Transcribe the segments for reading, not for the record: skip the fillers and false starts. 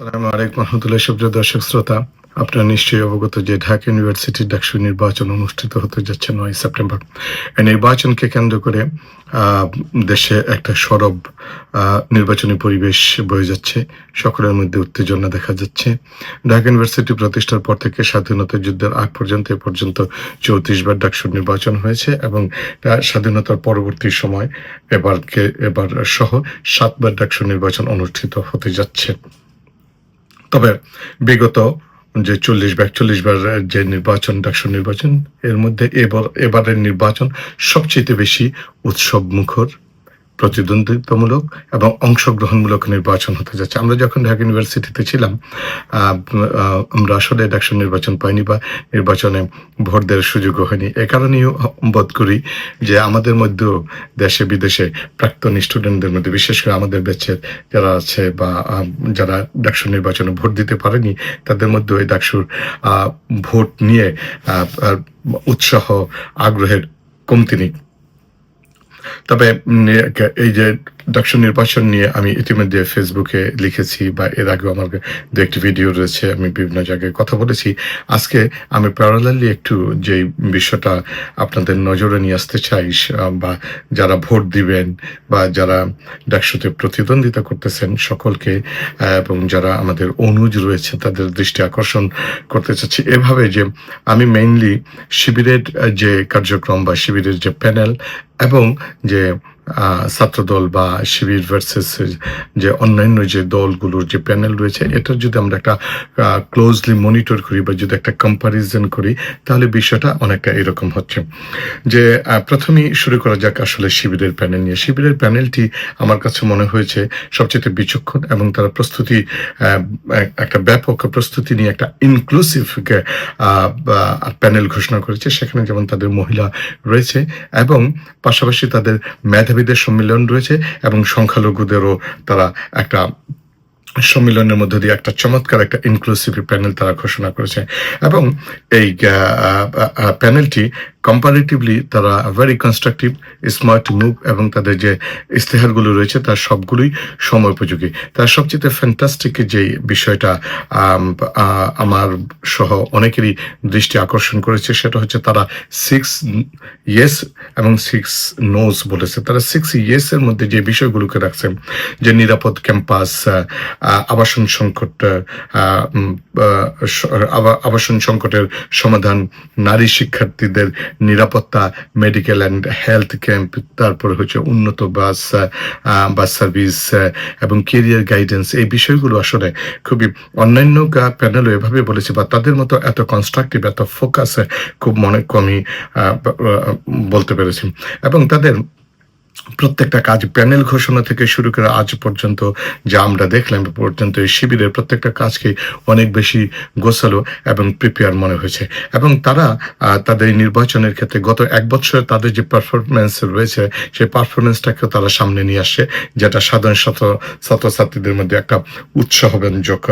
আসসালামু আলাইকুম রহমতুল্লাহ। সুপ্রিয় দর্শক শ্রোতা, আপনারা নিশ্চয়ই অবগত যে ঢাকা ইউনিভার্সিটির ডাকসু নির্বাচন অনুষ্ঠিত হতে যাচ্ছে ৯ সেপ্টেম্বর। এই নির্বাচনকে কেন্দ্র করে দেশে একটা সরব নির্বাচনী পরিবেশ বয়ে যাচ্ছে। সকলের মধ্যে উত্তেজনা দেখা যাচ্ছে। ঢাকা ইউনিভার্সিটি প্রতিষ্ঠার পর থেকে স্বাধীনতা যুদ্ধের আগ পর্যন্ত এ পর্যন্ত ৩৪ বার ডাকসুর নির্বাচন হয়েছে এবং স্বাধীনতার পরবর্তী সময় এবার সহ ৭ বার ডাকসুর নির্বাচন অনুষ্ঠিত হতে যাচ্ছে। তবে বিগত যে ৪০ বার যে নির্বাচন, ডাকসু নির্বাচন, এর মধ্যে এবারের নির্বাচন সবচাইতে বেশি উৎসবমুখর, প্রতিদ্বন্দ্বিতামূলক এবং অংশগ্রহণমূলক নির্বাচন হতে যাচ্ছে। আমরা যখন ঢাকা ইউনিভার্সিটিতে ছিলাম, আমরা আসলে ডাকসু নির্বাচন পাইনি বা নির্বাচনে ভোট দেওয়ার সুযোগও হয়নি। এ কারণেই বোধ করি যে আমাদের মধ্যেও দেশে বিদেশে প্রাক্তন স্টুডেন্টদের মধ্যে, বিশেষ করে আমাদের ব্যাচের যারা আছে বা যারা ডাকসু নির্বাচনে ভোট দিতে পারেনি, তাদের মধ্যে ওই ডাকসুর ভোট নিয়ে উৎসাহ, আগ্রহের কমতি নেই। তবে এই যে ডাকসু নির্বাচন নিয়ে আমি ইতিমধ্যে ফেসবুকে লিখেছি বা এর আগেও আমার দু একটি ভিডিও রয়েছে, আমি বিভিন্ন জায়গায় কথা বলেছি। আজকে আমি প্যারালালি একটু যে বিষয়টা আপনাদের নজরে নিয়ে আসতে চাই, বা যারা ভোট দিবেন বা যারা ডাকসুতে প্রতিদ্বন্দ্বিতা করতেছেন সকলকে, এবং যারা আমাদের অনুজ রয়েছে তাদের দৃষ্টি আকর্ষণ করতে চাচ্ছি এভাবে যে আমি মেইনলি শিবিরের যে কার্যক্রম বা শিবিরের যে প্যানেল এবং যে ছাত্রদল বা শিবির ভার্সেস যে অন্যান্য যে দলগুলোর যে প্যানেল রয়েছে, এটার যদি আমরা একটা ক্লোজলি মনিটর করি বা যদি একটা কম্পারিজন করি, তাহলে বিষয়টা অনেকটা এরকম হচ্ছে যে প্রথমেই শুরু করা যাক আসলে শিবিরের প্যানেল নিয়ে। শিবিরের প্যানেলটি আমার কাছে মনে হয়েছে সবচেয়ে বিচক্ষণ এবং তারা প্রস্তুতি, একটা ব্যাপক প্রস্তুতি নিয়ে একটা ইনক্লুসিভ প্যানেল ঘোষণা করেছে। সেখানে যেমন তাদের মহিলা রয়েছে এবং পাশাপাশি তাদের মেধাবীদের সম্মেলন রয়েছে এবং সংখ্যালঘুদেরও তারা একটা সম্মেলনের মধ্য দিয়ে একটা চমৎকার একটা ইনক্লুসিভ প্যানেল তারা ঘোষণা করেছে এবং এই প্যানেলটি কম্পারেটিভলি তারা ভেরি কনস্ট্রাকটিভ, স্মার্ট মুভ এবং তাদের যে ইস্তেহারগুলো রয়েছে তার সবগুলোই সময়োপযোগী। তার সবচেয়ে ফ্যান্টাস্টিক যে বিষয়টা আমার সহ অনেকেরই দৃষ্টি আকর্ষণ করেছে, সেটা হচ্ছে তারা 6 ইয়েস এবং 6 নোস বলেছে। তারা 6 ইয়েসের মধ্যে যে বিষয়গুলোকে রাখছে, যে নিরাপদ ক্যাম্পাস, আবাসন সংকট, আবাসন সংকটের সমাধান, নারী শিক্ষার্থীদের নিরাপত্তা, মেডিকেল অ্যান্ড হেলথ ক্যাম্প, তারপরে হচ্ছে উন্নত বাস সার্ভিস এবং কেরিয়ার গাইডেন্স। এই বিষয়গুলো আসলে খুবই অন্যান্য প্যানেলও এভাবে বলেছে বা তাদের মতো এত কনস্ট্রাকটিভ, এত ফোকাস খুব মনে কমই বলতে পেরেছি। এবং তাদের প্রত্যেকটা কাজ, প্যানেল ঘোষণা থেকে শুরু করে আজ পর্যন্ত যা আমরা দেখলাম পর্যন্ত, এই শিবিরের প্রত্যেকটা কাজকে অনেক বেশি গোছালো এবং প্রিপেয়ার মনে হয়েছে। এবং তারা তাদের নির্বাচনের ক্ষেত্রে গত 1 বছর তাদের যে পারফরমেন্স রয়েছে, সেই পারফরমেন্সটাকে তারা সামনে নিয়ে আসছে, যেটা সাধারণ ছাত্রছাত্রীদের মধ্যে একটা উৎসাহব্যঞ্জক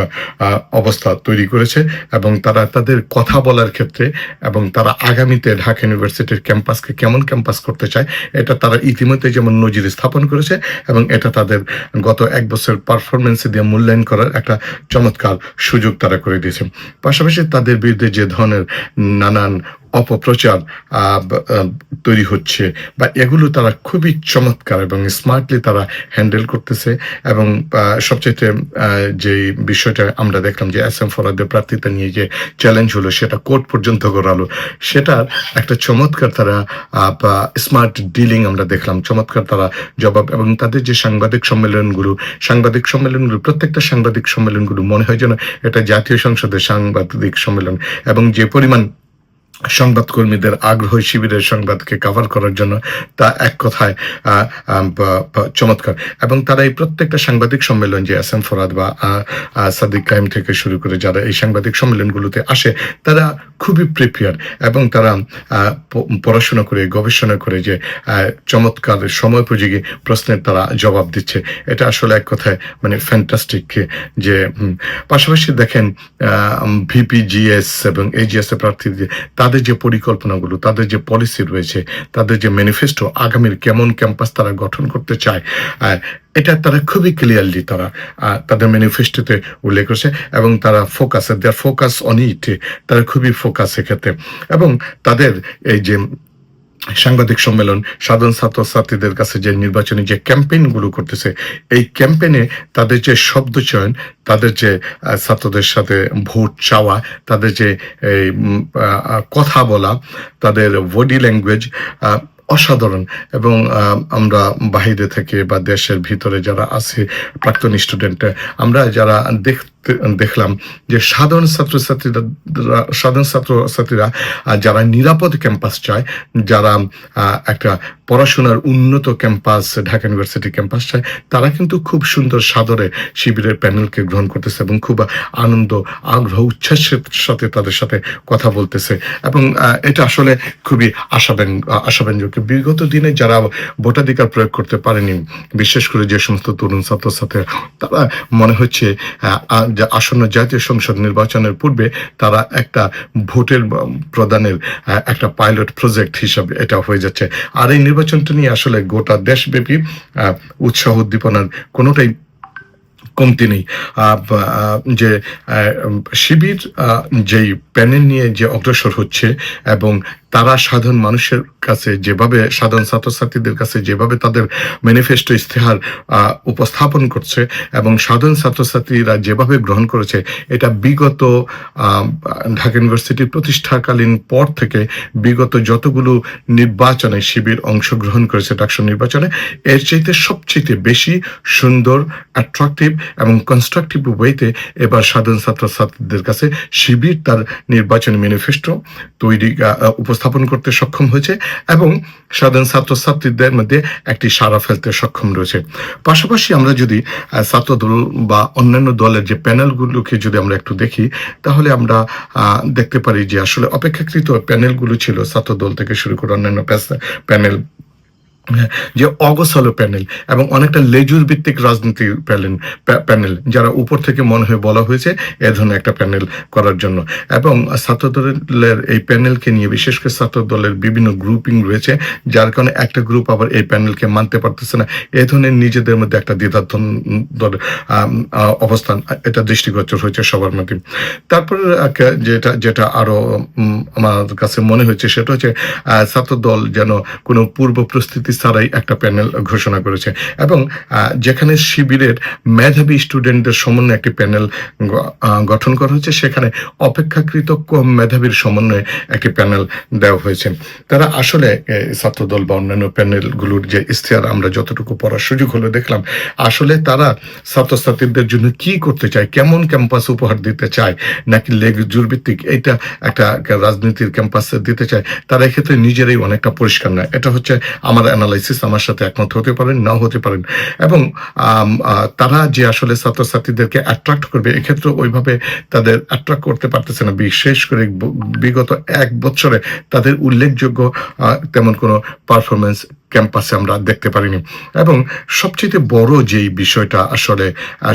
অবস্থা তৈরি করেছে। এবং তারা তাদের কথা বলার ক্ষেত্রে এবং তারা আগামীতে ঢাকা ইউনিভার্সিটির ক্যাম্পাসকে কেমন ক্যাম্পাস করতে চায়, এটা তারা ইতিমধ্যে যেমন নজির স্থাপন করেছে এবং এটা তাদের গত 1 বছর পারফরমেন্স দিয়ে মূল্যায়ন করার একটা চমৎকার সুযোগ তারা করে দিয়েছে। পাশাপাশি তাদের বিরুদ্ধে যে ধরনের নানান অপপ্রচার তৈরি হচ্ছে বা এগুলো তারা খুবই চমৎকার এবং স্মার্টলি তারা হ্যান্ডেল করতেছে। এবং সবচেয়ে যে বিষয়টা আমরা দেখলাম যে এস এম ফরহাদের প্রার্থিতা নিয়ে যে চ্যালেঞ্জ হলো, সেটা কোর্ট পর্যন্ত গড়ালো, সেটার একটা চমৎকার তারা স্মার্ট ডিলিং আমরা দেখলাম, চমৎকার তারা জবাব। এবং তাদের যে সাংবাদিক সম্মেলনগুলো, প্রত্যেকটা সাংবাদিক সম্মেলনগুলো মনে হয় যেন এটা জাতীয় সংসদের সাংবাদিক সম্মেলন। এবং যে পরিমাণ সংবাদকর্মীদের আগ্রহ শিবিরের সংবাদকে কভার করার জন্য, তা এক কথায় চমৎকার। এবং তারা এই প্রত্যেকটা সাংবাদিক সম্মেলন, যে এস এম ফরহাদ বা সাদিক কায়েম থেকে শুরু করে যারা এই সাংবাদিক সম্মেলনগুলোতে আসে, তারা খুবই প্রিপেয়ার এবং তারা পড়াশোনা করে, গবেষণা করে যে চমৎকার সময়োপযোগী প্রশ্নের তারা জবাব দিচ্ছে। এটা আসলে এক কথায় মানে ফ্যান্টাস্টিক। যে পাশাপাশি দেখেন ভিপিজিএস এবং এজিএস এর প্রার্থী তাদের তাদের যে পরিকল্পনাগুলো, তাদের যে পলিসি রয়েছে, তাদের যে ম্যানিফেস্টো, আগামীর কেমন ক্যাম্পাস তারা গঠন করতে চায়, এটা তারা খুবই ক্লিয়ারলি তারা তাদের ম্যানিফেস্টোতে উল্লেখ করেছে, এবং তারা দেয়ার ফোকাস অন ইট, তারা খুবই ফোকাস এক্ষেত্রে। এবং তাদের এই যে সাংবাদিক সম্মেলন, সাধারণ ছাত্রছাত্রীদের কাছে যে নির্বাচনী যে ক্যাম্পেইনগুলো করতেছে, এই ক্যাম্পেইনে তাদের যে শব্দ চয়ন, তাদের যে ছাত্রদের সাথে ভোট চাওয়া, তাদের যে কথা বলা, তাদের বডি ল্যাঙ্গুয়েজ অসাধারণ। এবং আমরা বাহিরে থেকে বা দেশের ভিতরে যারা আছে প্রাক্তন স্টুডেন্ট, আমরা যারা দেখলাম যে সাধারণ ছাত্রছাত্রীরা যারা নিরাপদ ক্যাম্পাস চায়, যারা একটা পড়াশোনার উন্নত ক্যাম্পাস, ঢাকা ইউনিভার্সিটি ক্যাম্পাস চায়, তারা কিন্তু খুব সুন্দর সাদরে শিবিরের প্যানেলকে গ্রহণ করতেছে এবং খুব আনন্দ, আগ্রহ, উচ্ছ্বাসের সাথে তাদের সাথে কথা বলতেছে। এবং এটা আসলে খুবই আশাব্যঞ্জক। বিগত দিনে যারা ভোটাধিকার প্রয়োগ করতে পারেনি, বিশেষ করে যে সমস্ত তরুণ ছাত্রছাত্রীরা, তারা মনে হচ্ছে আসন্ন জাতীয় সংসদ নির্বাচনের পূর্বে তারা একটা ভোটের প্রদানের একটা পাইলট প্রজেক্ট হিসাবে এটা হয়ে যাচ্ছে। আর এই নির্বাচনটা নিয়ে আসলে গোটা দেশব্যাপী উৎসাহ উদ্দীপনার কোনোটাই কমতি নেই। যে শিবির যেই প্যানেল নিয়ে যে অগ্রসর হচ্ছে, এবং তারা সাধারণ মানুষের কাছে যেভাবে, সাধারণ ছাত্রছাত্রীদের কাছে যেভাবে তাদের ম্যানিফেস্টো ইস্তেহার উপস্থাপন করছে, এবং সাধারণ ছাত্রছাত্রীরা যেভাবে গ্রহণ করেছে, এটা বিগত ঢাকা ইউনিভার্সিটির প্রতিষ্ঠাকালীন পর থেকে বিগত যতগুলো নির্বাচনে শিবির অংশগ্রহণ করেছে, ডাকসু নির্বাচনে, এর চাইতে সবচেয়ে বেশি সুন্দর, অ্যাট্রাকটিভ এবং কনস্ট্রাকটিভ ওয়েতে এবার সাধারণ ছাত্রছাত্রীদের কাছে শিবির তার নির্বাচনী ম্যানিফেস্টো তৈরি উপস্থাপন করতে সক্ষম হয়েছে, এবং সাধারণ ছাত্রছাত্রীদের মধ্যে একটি সাড়া ফেলতে সক্ষম রয়েছে। পাশাপাশি আমরা যদি ছাত্রদল বা অন্যান্য দলের যে প্যানেলগুলোকে যদি আমরা একটু দেখি, তাহলে আমরা দেখতে পারি যে আসলে অপেক্ষাকৃত প্যানেলগুলো ছিল, ছাত্রদল থেকে শুরু করে অন্যান্য প্যানেল, যে অগোছালো প্যানেল এবং অনেকটা লেজুর ভিত্তিক রাজনীতির প্যানেল, যারা উপর থেকে মনে হয় বলা হয়েছে এ ধরনের একটা প্যানেল করার জন্য। এবং ছাত্রদলের এই প্যানেলকে নিয়ে, বিশেষ করে ছাত্রদলের বিভিন্ন গ্রুপিং রয়েছে, যার কারণে একটা গ্রুপ আবার এই প্যানেলকে মানতে পারতেছে না, এ ধরনের নিজেদের মধ্যে একটা দ্বিধাদ্বন্দ্ব অবস্থান, এটা দৃষ্টিগোচর হয়েছে সবার মধ্যে। তারপরে যেটা আরো আমার কাছে মনে হয়েছে, সেটা হচ্ছে ছাত্রদল যেন কোনো পূর্ব প্রস্তুতি ছাড়াই একটা প্যানেল ঘোষণা করেছে, এবং যেখানে শিবিরের মেধাবী স্টুডেন্টদের সমন্বয়ে একটি প্যানেল গঠন করা হয়েছে, সেখানে অপেক্ষাকৃত কম মেধাবীর সমন্বয়ে একটি প্যানেল দেওয়া হয়েছে। তারা আসলে ছাত্রদল বা অন্যান্য প্যানেলগুলোর যে ইশতেহার আমরা যতটুকু পড়ার সুযোগ হলো দেখলাম, আসলে তারা ছাত্রছাত্রীদের জন্য কি করতে চায়, কেমন ক্যাম্পাস উপহার দিতে চায়, নাকি লেজুর ভিত্তিক এটা একটা রাজনীতির ক্যাম্পাস দিতে চায়, তারা এক্ষেত্রে নিজেরাই অনেকটা পরিষ্কার নয়। এটা হচ্ছে আমার অ্যানালাইসিস, আমার সাথে একমত হতে পারেন, নাও হতে পারেন। এবং তারা যে আসলে ছাত্রছাত্রীদেরকে অ্যাট্রাক্ট করবে, এক্ষেত্রে ওইভাবে তাদের অ্যাট্রাক্ট করতে পারতেছে না। বিশেষ করে বিগত 1 বছরে তাদের উল্লেখযোগ্য তেমন কোনো পারফরমেন্স ক্যাম্পাসে আমরা দেখতে পারিনি। এবং সবচেয়ে বড় যেই বিষয়টা আসলে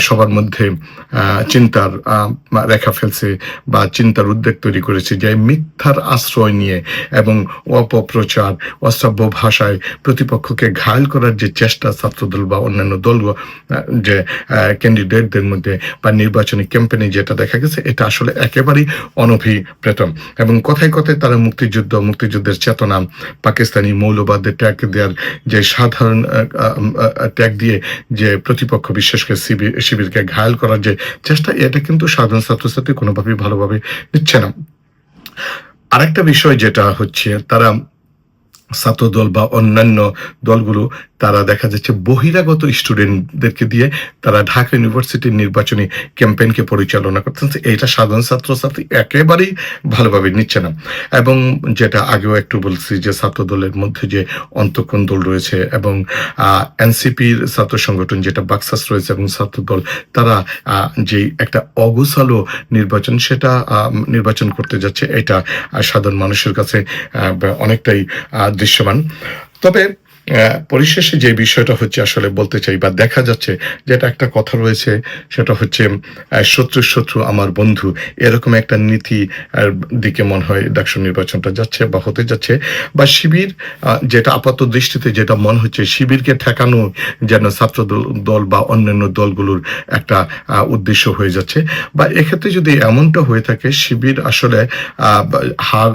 সবার মধ্যে চিন্তার রেখা ফেলছে বা চিন্তার উদ্বেগ তৈরি করেছে, যে মিথ্যার আশ্রয় নিয়ে এবং অপপ্রচার, অশ্রাব্য ভাষায় প্রতিপক্ষকে ঘায়েল করার যে চেষ্টা ছাত্রদল বা অন্যান্য দল যে ক্যান্ডিডেটদের মধ্যে বা নির্বাচনী ক্যাম্পেইনে যেটা দেখা গেছে, এটা আসলে একেবারেই অনভিপ্রেত। এবং কথায় কথায় তারা মুক্তিযুদ্ধের চেতনা, পাকিস্তানি মৌলবাদের ট্যাগ দেওয়ার, যে সাধারণ ট্যাগ দিয়ে যে প্রতিপক্ষ, বিশেষ করে শিবিরকে ঘায়েল করার যে চেষ্টা, এটা কিন্তু সাধারণ ছাত্রছাত্রী কোনোভাবেই ভালোভাবে নিচ্ছে না। আরেকটা বিষয় যেটা হচ্ছে, তারা ছাত্রদল বা অন্যান্য দলগুলো তারা দেখা যাচ্ছে বহিরাগত স্টুডেন্টদেরকে দিয়ে তারা ঢাকা ইউনিভার্সিটির নির্বাচনী ক্যাম্পেইনকে পরিচালনা করতেছে। এটা সাধারণ ছাত্রছাত্রী একেবারেই ভালোভাবে নিচ্ছে না। এবং যেটা আগেও একটু বলছি, যে ছাত্রদলের মধ্যে যে অন্তঃকোণ রয়েছে, এবং এনসিপির ছাত্র সংগঠন যেটা বাকসাস রয়েছে, এবং ছাত্রদল, তারা যে একটা অগোছালো নির্বাচন করতে যাচ্ছে, এটা সাধারণ মানুষের কাছে অনেকটাই দৃশ্যমান। তবে পরিশেষে যে বিষয়টা হচ্ছে আসলে বলতে চাই বা দেখা যাচ্ছে যেটা একটা কথা রয়েছে সেটা হচ্ছে শত্রুর শত্রু আমার বন্ধু, এরকম একটা নীতি দিকে মনে হয় ডাকসু নির্বাচনটা যাচ্ছে বা হতে যাচ্ছে। বা শিবির যেটা আপাত দৃষ্টিতে যেটা মনে হচ্ছে শিবিরকে ঠেকানো যেন ছাত্র দল বা অন্যান্য দলগুলোর একটা উদ্দেশ্য হয়ে যাচ্ছে। বা এক্ষেত্রে যদি এমনটা হয়ে থাকে শিবির আসলে হার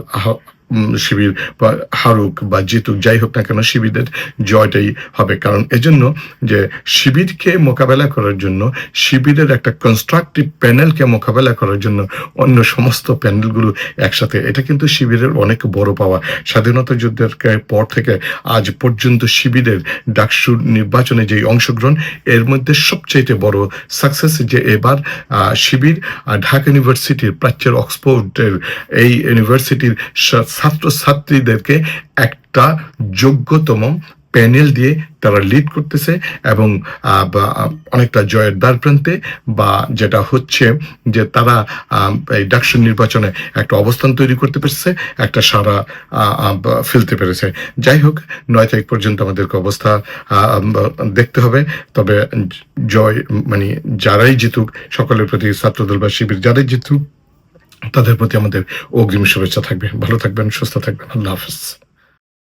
শিবির বা হারুক বা জিতুক যাই হোক না কেন শিবিরের জয়টাই হবে। কারণ এজন্য যে শিবিরকে মোকাবেলা করার জন্য শিবিরের একটা কনস্ট্রাকটিভ প্যানেলকে মোকাবেলা করার জন্য অন্য সমস্ত প্যানেলগুলো একসাথে, এটা কিন্তু শিবিরের অনেক বড় পাওয়া। স্বাধীনতা যুদ্ধের পর থেকে আজ পর্যন্ত শিবিরের ডাকসুর নির্বাচনে যে অংশগ্রহণ, এর মধ্যে সবচাইতে বড় সাকসেস যে এবার শিবির ঢাকা ইউনিভার্সিটির প্রাচ্যের অক্সফোর্ডের এই ইউনিভার্সিটির ছাত্রছাত্রীদেরকে একটা যোগ্যতম প্যানেল দিয়ে তারা লিড করতেছে এবং অনেকটা জয়ের দ্বার প্রান্তে। বা যেটা হচ্ছে যে তারা এই ডাকসু নির্বাচনে একটা অবস্থান তৈরি করতে পেরেছে, একটা সারা ফেলতে পেরেছে। যাই হোক, 9 তারিখ পর্যন্ত আমাদেরকে অবস্থা দেখতে হবে। তবে জয় মানে যারাই জিতুক, সকলের প্রতি ছাত্রদল বা শিবির যারাই জিতুক তাদের প্রতি আমাদের অগ্রিম শুভেচ্ছা থাকবে। ভালো থাকবেন, সুস্থ থাকবেন। আল্লাহ হাফেজ।